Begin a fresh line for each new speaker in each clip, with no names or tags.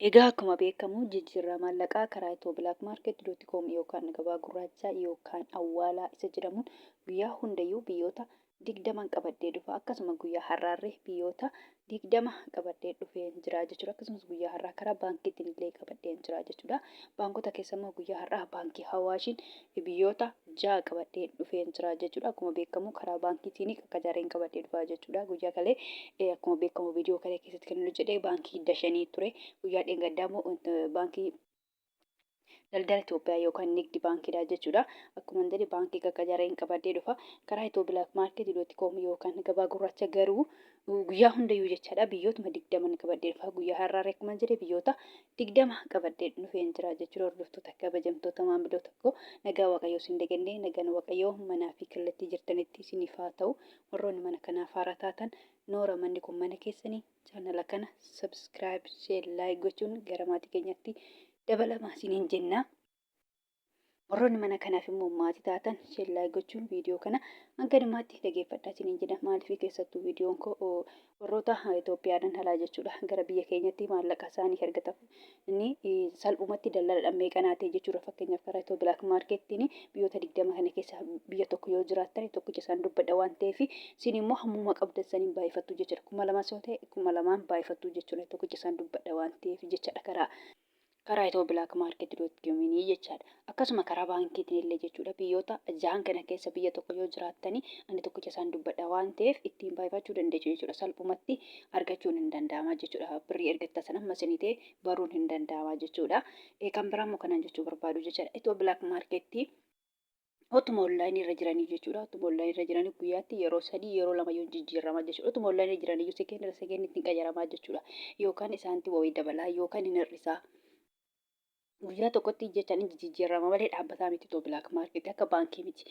Egaa akkuma beekamu jijjiirraa maallaqaa karaa itobilaakmaarket.com yookaan gabaa gurraachaa yookaan awwaalaa isa jedhamuun guyyaa hundayyuu biyyoota 20 qabadhee dhufa. Akkasuma guyyaa har'aarree biyyoota 20 qabadhee dhufee jira jechuudha. Akkasumas guyyaa har'aa karaa baankiitiin illee qabadhee jira jechuudha. Baankota keessa immoo guyyaa har'aa baankii Hawaashiin biyyoota 6 qabadhee dhufee jira jechuudha. Akkuma beekamu karaa baankiitiin akka jareen qabadhee dhufa jechuudha. Guyyaa kalee akkuma beekamu viidiyoo kalee keessatti kan jedhee baankii Dashanii ture. Guyyaa dheengaddaa baankii daldala Itoophiyaa yookaan Nigdi baankiidha jechuudha. Akkuma jedhe baankii akka jareen qabadhee dhufa. Karaa itobilaakmaarket.com yookaan gabaa gurraacha garuu guyyaa hundayyuu jechaadha. Biyyootuma 20 qabadhee dhufa. Guyyaa har'aarree akkuma jedhe biyyoota 20 qabadhee dhufee jira jechuudha. Hordoftoota kabajamtoota maamiloota koo nagaa waaqayyoo isin dagannee nagaan waaqayyoo manaa fi kallattii jirtanitti isiniif haa ta'u. Warroonni mana kanaaf haara taatan noora manni kun mana keessanii chaanala kana sabskiraayib sheer laayik gochuun gara maatii keenyatti dabalamaa isiniin jenna. Warroonni mana kanaaf immoo maatii taatan sheer laayik gochuun viidiyoo kana hanga dhumaatti dhaggeeffadhaa isiniin jenna. Maaliif keessattuu viidiyoon koo warroota Itoophiyaadhaan alaa jechuudha gara biyya keenyatti maallaqa isaanii ergatan inni salphumatti daldala meeqanaatee jechuudha. Fakkeenyaaf karaa itobilaakmaarkettiin biyyoota 20 kana keessa biyya tokko yoo jiraattan tokkicha isaan dubbadha waan ta'eef isin immoo hammuma qabdan saniin baay'ifattu jechuudha. 2000 yoo ta'e 2000 baay'ifattu jechuudha. Tokkicha isaan dubbadha waan ta'eef jechaadha karaa itobilaakmaarket.com jechaadha. Akkasuma karaa baankiitiin illee jechuudha. Biyyoota 6 kana keessa biyya tokko yoo jiraattanii ani tokkicha isaan dubbadha waan ta'eef ittiin baay'ifachuu dandeessu jechuudha. Salphumatti argachuun hin danda'ama jechuudha. Birrii ergattan sana amma isinii ta'e baruun hin danda'ama jechuudha. Kan biraa immoo kanan jechuu barbaadu jechaadha. Itobilaakmaarketii Otuma onlaayinii irra jiranii jechuudha. Otuma onlaayinii irra jiranii guyyaatti yeroo 3 yeroo 2 yoo jijjiirama jechuudha. Otuma onlaayinii irra jiranii sekeendii ittiin qayyaramaa jechuudha. Yookaan isaanitti wayii dabalaa yookaan hin hir'isaa. Guyyaa tokkotti jechaan jijjiirama malee dhaabbataa miti itobilaakmaarketii akka baankii miti.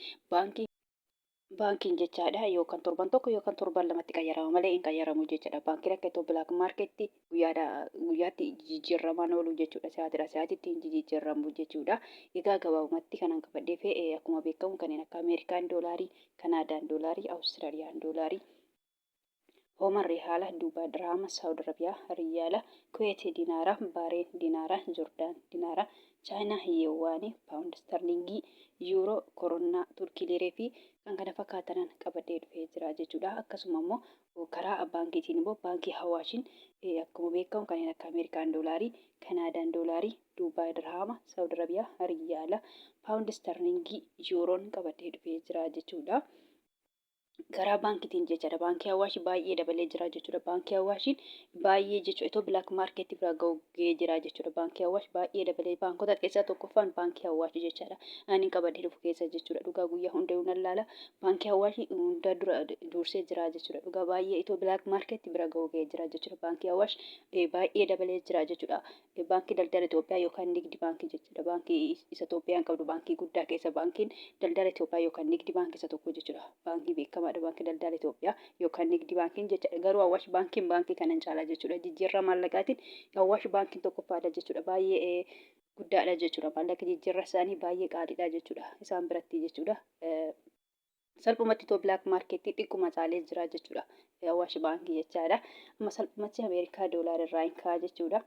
Baankiin jechaadha yookaan torban tokko yookaan torban lamatti qayyarama malee hin qayyaramu jechaadha. Baankiin akka itobilaakmaarketii guyyaatti jijjiiramaan oolu jechuudha. Sa'aatiitti hin jijjiiramu jechuudha. Egaa gabaabumatti kanan qabadhee fe'ee akkuma beekamu kanneen akka Ameerikaan doolaarii, Kanaadaan doolaarii, Awustiraaliyaan doolaarii, Oman Riyaala, Duubaa Diraama, Saawud Arabiyaa Riyaala, Kuweet Dinaara, Baareen Dinaara, Joordaan Dinaara, Chaayinaa Yeewaanii, Paawundi Starlingii, Yuuroo, Koronaa, Turkii Liiree fi kan kana fakkaatan qabadhee dhufee jira jechuudha. Akkasuma immoo karaa baankiitiin immoo baankii Hawaashiin akkuma beekamu kanneen akka Ameerikaan doolaarii, Kanaadaan doolaarii, Duubaa Diraama, Saawud Arabiyaa Riyaala, Paawundi Starlingii, Yuuroon qabadhee dhufee jira jechuudha. Karaa baankiitiin jechaadha. Baankii Hawaashi baay'ee dabalee jira jechuudha. Baankii Hawaashiin baay'ee jechuudha. Itobilaakmaarketii bira ga'ee jira jechuudha. Baankii Hawaashi baay'ee dabalee baankota keessaa tokkoffaan baankii Hawaashi jechaadha. Ani qabadhee dhufu keessa jechuudha. Dhugaa guyyaa hundayyuu nan laala. Baankii Hawaashi hunda dura dursee jira jechuudha. Dhugaa baay'ee itobilaakmaarketii bira ga'ee jira jechuudha. Baankii Hawaashi baay'ee dabalee jira jechuudha. Baankii daldala Itoophiyaa yookaan Nigdi baankii jechuudha. Baankii isa Itoophiyaan qabdu baankii guddaa keessa baankiin daldala Itoophiyaa yookaan Nigdi baankii isa tokko jechuudha. Baankii beekamaadha baankii daldala Itoophiyaa yookaan Nigdi baankiin jechuudha. Garuu Awaash baankiin baankii kanan caalaa jechuudha. Jijjiirraa maallaqaatiin Awaash baankiin tokkoffaadha jechuudha. Baay'ee guddaadha jechuudha. Maallaqi jijjiirraa isaanii baay'ee qaaliidha jechuudha. Isaan biratti jechuudha. Salphumatti itobilaakmaarketii xiqquma caalee jira jechuudha. Awaash baankii jechaadha. Amma salphumatti Ameerikaa doolaara irraa hin ka'a jechuudha.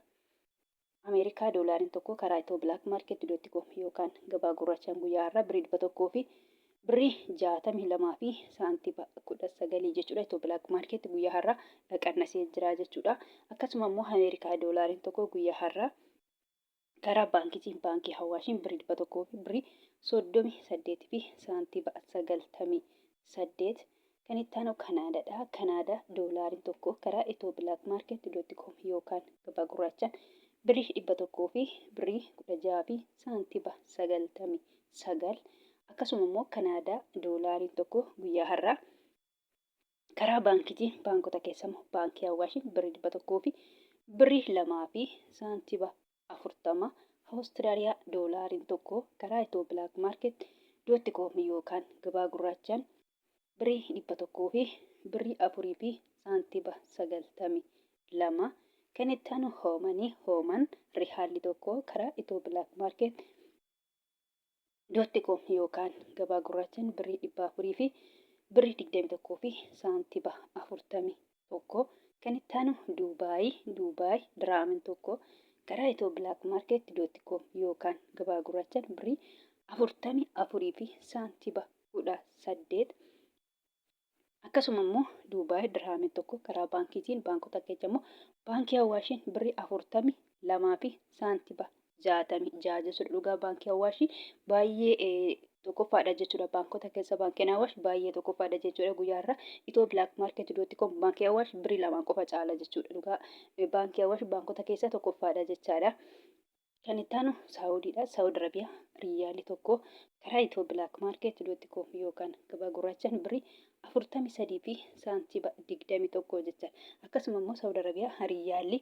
Ameerikaa doolaariin tokko karaa itobilaakmaarket.com yookaan gabaa gurraachaan guyyaa har'aa birrii 100 fi birrii 62 fi saantiba 19 jechuudha. Itobilaakmaarket guyyaa har'aa qannasee jira jechuudha. Akkasuma immoo Ameerikaa doolaariin tokko guyyaa har'aa karaa baankiitiin baankii Hawaashiin birrii 100 fi birrii 38 fi saantiba 98 kan itti aanu Kanaadaadha. Kanaadaa doolaariin tokko karaa itobilaakmaarket.com yookaan gabaa gurraachaan birrii 100 fi birrii 16 fi saantiba 99. Akkasuma immoo Kanaadaa doolaariin tokko guyyaa har'aa karaa baankiitiin baankota keessa immoo baankii Hawaashiin birrii 100 fi birrii 2 fi saantiba 40. Awustiraaliyaa doolaariin tokko karaa itobilaakmaarket.com yookaan gabaa gurraachaan birrii 100 fi birrii 4 fi saantiba 92. Kan itti aanu Hooman Riyaalli tokko karaa itobilaakmaarket.com yookaan gabaa gurraachaan birrii 400 fi birrii 21 fi saantiba 41. Kan itti aanu Duubaay Diraamin tokko karaa itoo bilaak maarkeetti dootti koom yookaan gabaa gurraachaan birrii 44 fi saantiba 18. Akkasuma immoo Duubaay dirhaamiin tokko karaa baankiitiin baankota keessa immoo baankii Awaashiin birrii 42 fi saantiba 66 jechuudha. Dhugaa baankii Awaashii baay'ee tokkoffaadha jechuudha. Baankota keessa baankiin Awaash baay'ee tokkoffaadha jechuudha. Guyyaarraa itoo bilaak maarkeetti dootti koom baankii Awaash birrii 2 qofa caala jechuudha. Dhugaa baankii Awaash baankota keessa tokkoffaadha jechaadha. Kan itti aanu Saawudiidha. Saawud Arabiyaa riyyaalii tokko karaa itoo bilaak maarkeetti dootti koom yookaan gabaa gurraachaan birrii 43 fi saantiba 21 jecha. Akkasuma immoo Saawud Arabiyaa riyyaalii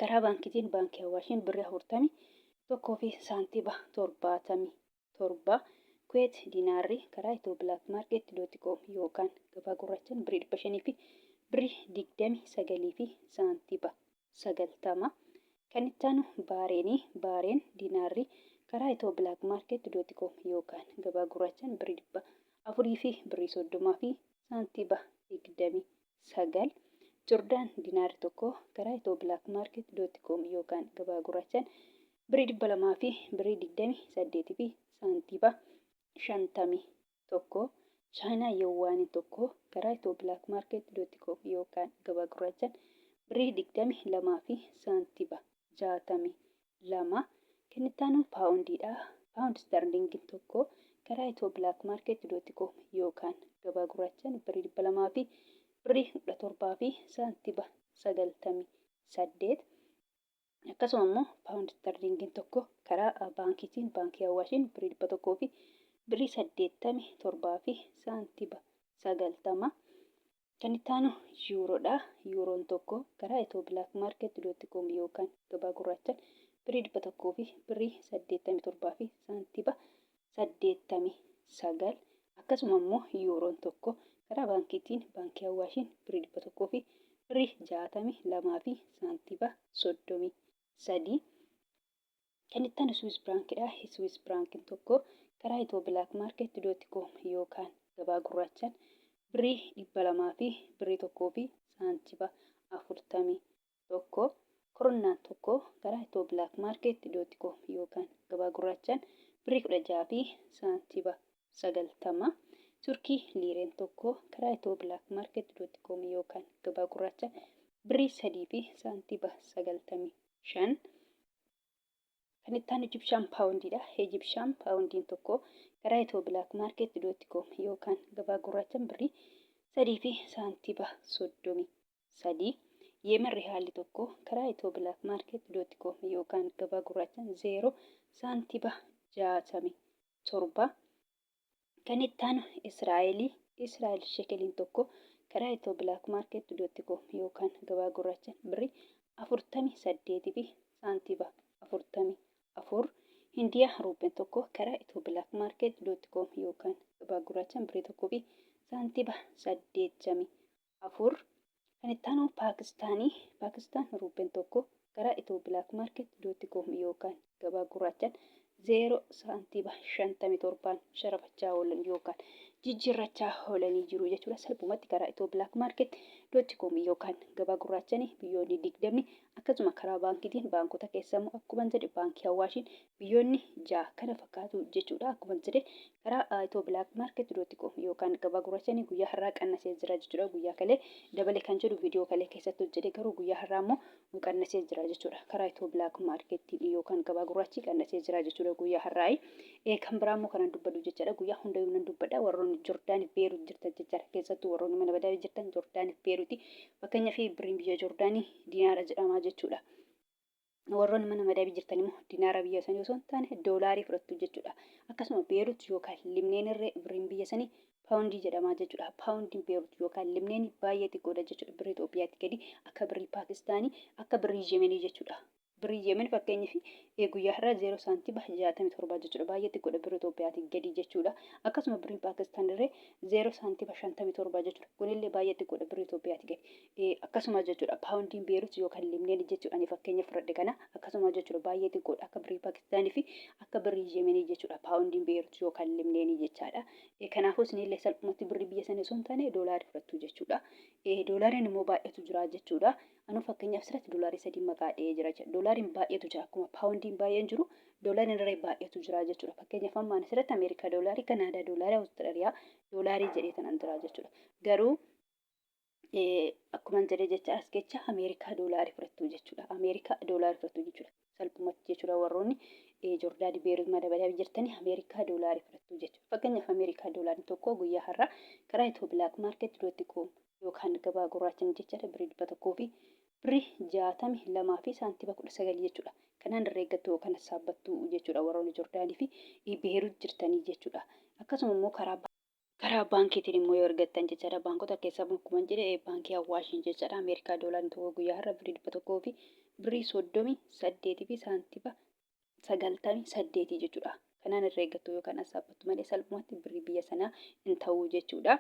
karaa baankiitiin baankii Awaashiin birrii 41 fi saantiba 77. Kuweet diinaarri karaa itoo bilaak maarkeetti dootti koom yookaan gabaa gurraachaan birrii 500 fi birrii 29 fi saantiba 90. Kan itti aanu baareen diinaarri karaa itoo bilaak maarkeetti dootti koom yookaan gabaa gurraachaan birrii 400 fi birrii 30 fi saantiba 29. Joordaan diinaarri tokko karaa itoo bilaak maarkeetti dootti koom yookaan gabaa gurraachaan birrii 200 fi birrii 28 fi saantiba 51. Chaayinaa Yuwaaniin tokko karaa itoo bilaak maarkeetti dootti koom yookaan gabaa gurraachaan birrii 22 fi saantiba 62. Kan itti aanu paawundiidha. Paawundi sterlingiin tokko karaa itoo bilaak maarkeetti dootti koom yookaan gabaa gurraachaan birrii 200 fi birrii 17 fi saantiba 98. Akkasuma immoo paawundi sterlingiin tokko karaa baankiitiin baankii Awaashiin birrii 100 fi birrii 87 fi saantiba 90. Kan itti aanu yuuroodha. Yuuroon tokko karaa itoo bilaak maarkeetti dootti koom yookaan gabaa gurraachaan birrii 100 fi birrii 87 fi saantiba 89. Akkasuma immoo yuuroon tokko karaa baankiitiin baankii Awaashiin birrii 100 fi birrii 62 fi saantiba 33. Kan itti aanu Swiss biraankiidha. Swiss biraankiin tokko karaa itoo bilaak maarkeetti dootti koom yookaan gabaa gurraachaan birrii 200 fi birrii 1 fi saantiba 41. Koronaan tokko karaa itoo bilaak maarkeetti dootti koom yookaan gabaa gurraachaan birrii 16 fi saantiba 90. Turkii liireen tokko karaa itoo bilaak maarkeetti dootti koom yookaan gabaa gurraachaan birrii 3 fi saantiba 95. Kan itti aanu Ijipshaan paawundiidha. Ijipshaan paawundiin tokko karaa itoo bilaak maarkeetti dootti koom yookaan gabaa gurraachaan birrii 3 fi saantiba 33. Yeemen riyaalii tokko karaa itoo bilaak maarkeetti dootti koom yookaan gabaa gurraachaan 0 saantiba 67. Kan itti aanu Israa'el shekeliin tokko karaa itoo bilaak maarkeetti dootti koom yookaan gabaa gurraachaan birrii 48 fi saantiba 44. Indiyaa ruupeen tokko karaa itoo bilaak maarkeetti dootti koom yookaan gabaa gurraachaan birrii 1 fi saantiba 84. Kan itti aanu Paakistaan ruupeen tokko karaa itoo bilaak maarkeetti dootti koom yookaan gabaa gurraachaan 0 saantiba 57 sharafachaa oolan yookaan jijjiirrachaa oolanii jiru jechuudha. Salphumatti karaa itoo bilaak maarkeetti dootti koom yookaan gabaa gurraachaan biyyoonni 20 akkasuma karaa baankiitiin baankota keessa immoo akkuma jedhe baankii Awaashiin biyyoonni 6 kana fakkaatu jechuudha. Akkuma jedhe karaa itoo bilaak maarkeetti dootti koom yookaan gabaa gurraachaan guyyaa har'aa qannasee jira jechuudha. Guyyaa kalee dabale kan jedhu viidiyoo kalee keessatti hojjete garuu guyyaa har'aa immoo qannasee jira jechuudha. Karaa itoo bilaak maarkeetti yookaan gabaa gurraachii qannasee jira jechuudha guyyaa har'aa. Kan biraa immoo kanan dubbadhu jechaadha. Guyyaa hundayyuu nan dubbadha. Warroonni Joordaaniif Beeruut jirtan jechaadha. Keessattuu warroonni mana badaa jirtan Joordaaniif Beeruuti. Fakkeenyaaf birriin biyya Joordaanii diinaara jedhama jechuudha. Warroonni mana badaa jirtan immoo diinaara biyya sanii osoo hin taane doolaarii fudhattu jechuudha. Akkasuma Beeruut yookaan limneen irree birriin biyya sanii paawundii jedhama jechuudha. Paawundiin Beeruut yookaan limneen baay'ee xiqqoodha jechuudha. Birrii Itoophiyaatti gadi akka birrii Paakistaanii akka birrii Yemenii jechuudha. Birrii Yemen fakkeenyaaf guyyaa har'aa 0 saantiba 67 jechuudha. Baay'ee xiqqoodha birrii Itoophiyaatti gadi jechuudha. Akkasuma birrii Paakistaan irree 0 saantiba 57 jechuudha. Kunillee baay'ee xiqqoodha birrii Itoophiyaatti gadi. Akkasuma jechuudha paawundiin Beeruut yookaan limneen jechuudha. Ani fakkeenyaaf fudhadhe kana akkasuma jechuudha baay'ee xiqqoodha akka birrii Paakistaanii fi akka birrii Yemenii jechuudha. Paawundiin Beeruut yookaan limneen jechaadha. Kanaafuu isinillee salphumatti birrii biyya sanii osoo hin taane doolaarii fudhattu jechuudha. Doolaariin immoo baay'eetu jira jechuudha. Anu fakkeenyaaf asirratti doolaarii 3 maqaa dha'ee jira jechuudha. Doolaariin baay'eetu jira. Akkuma paawundiin baay'een jiru doolaariin irra baay'eetu jira jechuudha. Fakkeenyaaf amma asirratti Ameerikaa doolaarii, Kanaadaa doolaarii, Awustiraaliyaa doolaarii jedhee kanan jira jechuudha. Garuu akkuma jedhee jecha as jecha Ameerikaa doolaarii fudhattu jechuudha. Ameerikaa doolaarii fudhattu jechuudha. Salphumatti jechuudha warroonni Joordaanii Beerut madabalaa jirtanii Ameerikaa doolaarii fudhattu jechuudha. Fakkeenyaaf Ameerikaa doolaariin tokko guyyaa har'aa karaa Itoo Bilaak Maarket .com yookaan gabaa gurraachaan jechaadha birii 100 fi birii 62 fi saantiima 19 jechuudha. Kanaan irra eeggattu yookaan saabbattu jechuudha warroonni Joordaanii fi Beerut jirtanii jechuudha. Akkasuma immoo karaa baankiitiin immoo yoo argattan jechaadha. Baankota keessaa akkuma jedhe baankii Awwaashin jechaadha. Ameerikaa doolaariin tokko guyyaa har'a birii 100 fi birii 38 fi saantiima 98 jechuudha. Kanaan irra eeggattu yookaan saabbattu malee salphumatti birii biyya sanaa hin ta'u jechuudha.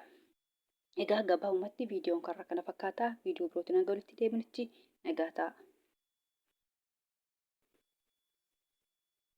Egaa gabaabumatti viidiyoon kana fakkaata. Viidiyoo birootiin hanga walitti deebinutti nagaa ta'a.